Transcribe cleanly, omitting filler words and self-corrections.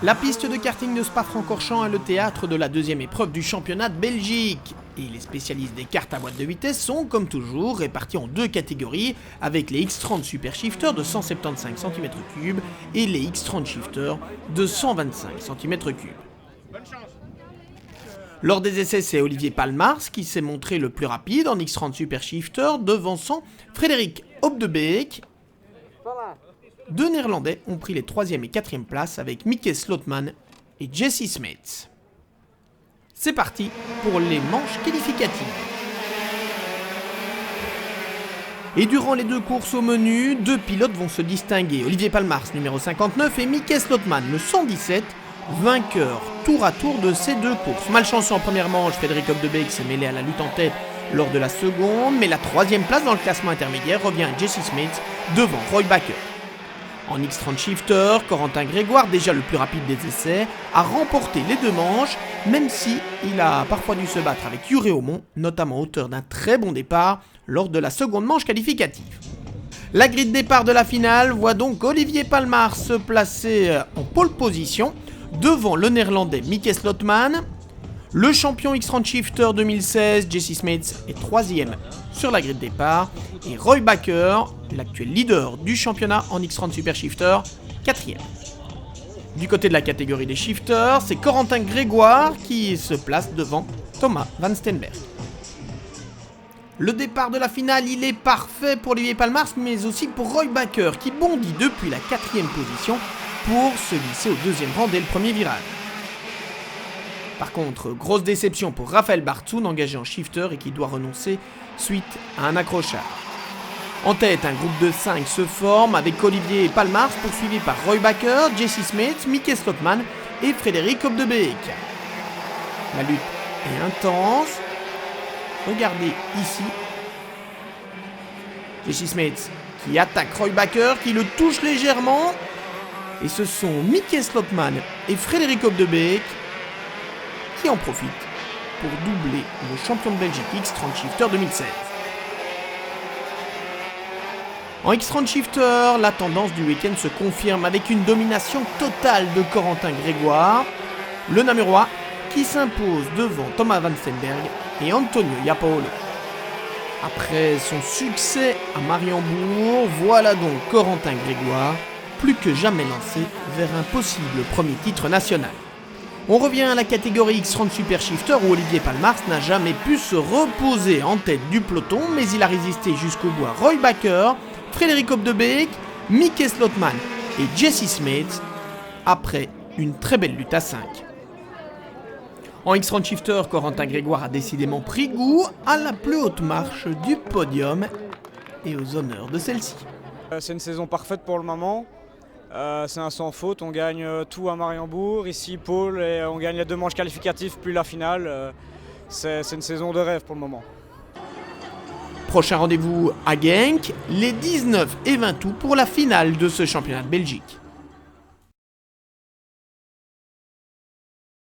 La piste de karting de Spa-Francorchamps est le théâtre de la deuxième épreuve du championnat de Belgique. Et les spécialistes des karts à boîte de vitesse sont, comme toujours, répartis en deux catégories, avec les X30 Super Shifter de 175 cm3 et les X30 Shifter de 125 cm3. Lors des essais, c'est Olivier Palmars qui s'est montré le plus rapide en X30 Super Shifter, devançant Frederik Opdebeek. Deux Néerlandais ont pris les 3e et 4e places avec Mieke Slotman et Jesse Smets. C'est parti pour les manches qualificatives. Et durant les deux courses au menu, deux pilotes vont se distinguer. Olivier Palmars, numéro 59, et Mieke Slotman, le 117, vainqueur tour à tour de ces deux courses. Malchanceux en première manche, Frederik Opdebeek s'est mêlé à la lutte en tête lors de la seconde, mais la 3e place dans le classement intermédiaire revient à Jesse Smets devant Roy Bakker. En X30 Shifter, Corentin Grégoire, déjà le plus rapide des essais, a remporté les deux manches, même si il a parfois dû se battre avec Yuri Aumont, notamment auteur d'un très bon départ lors de la seconde manche qualificative. La grille de départ de la finale voit donc Olivier Palmars se placer en pole position devant le néerlandais Mieke Slotman. Le champion X30 Shifter 2016, Jesse Smets, est 3e sur la grille de départ et Roy Bakker, l'actuel leader du championnat en X30 Super Shifter, 4e. Du côté de la catégorie des shifters, c'est Corentin Grégoire qui se place devant Thomas Van Steenberg. Le départ de la finale, il est parfait pour Olivier Palmars, mais aussi pour Roy Bakker qui bondit depuis la 4e position pour se glisser au 2e rang dès le premier virage. Par contre, grosse déception pour Raphaël Bartzoun, engagé en shifter et qui doit renoncer suite à un accrochage. En tête, un groupe de 5 se forme avec Olivier Palmars poursuivi par Roy Bakker, Jesse Smets, Mieke Slotman et Frederik Opdebeek. La lutte est intense. Regardez ici. Jesse Smets qui attaque Roy Bakker, qui le touche légèrement. Et ce sont Mieke Slotman et Frederik Opdebeek qui en profite pour doubler le champion de Belgique X30 Shifter 2016. En X30 Shifter, la tendance du week-end se confirme avec une domination totale de Corentin Grégoire, le Namurois qui s'impose devant Thomas Van Steenberg et Antonio Iapolo. Après son succès à Mariembourg, voilà donc Corentin Grégoire plus que jamais lancé vers un possible premier titre national. On revient à la catégorie X30 Super Shifter où Olivier Palmars n'a jamais pu se reposer en tête du peloton, mais il a résisté jusqu'au bout à Roy Bakker, Frederik Opdebeek, Mieke Slotman et Jesse Smets après une très belle lutte à 5. En X30 Shifter, Corentin Grégoire a décidément pris goût à la plus haute marche du podium et aux honneurs de celle-ci. C'est une saison parfaite pour le moment. C'est un sans faute, on gagne tout à Mariembourg, ici pôle, et on gagne les deux manches qualificatives puis la finale. C'est une saison de rêve pour le moment. Prochain rendez-vous à Genk, les 19 et 20 août pour la finale de ce championnat de Belgique.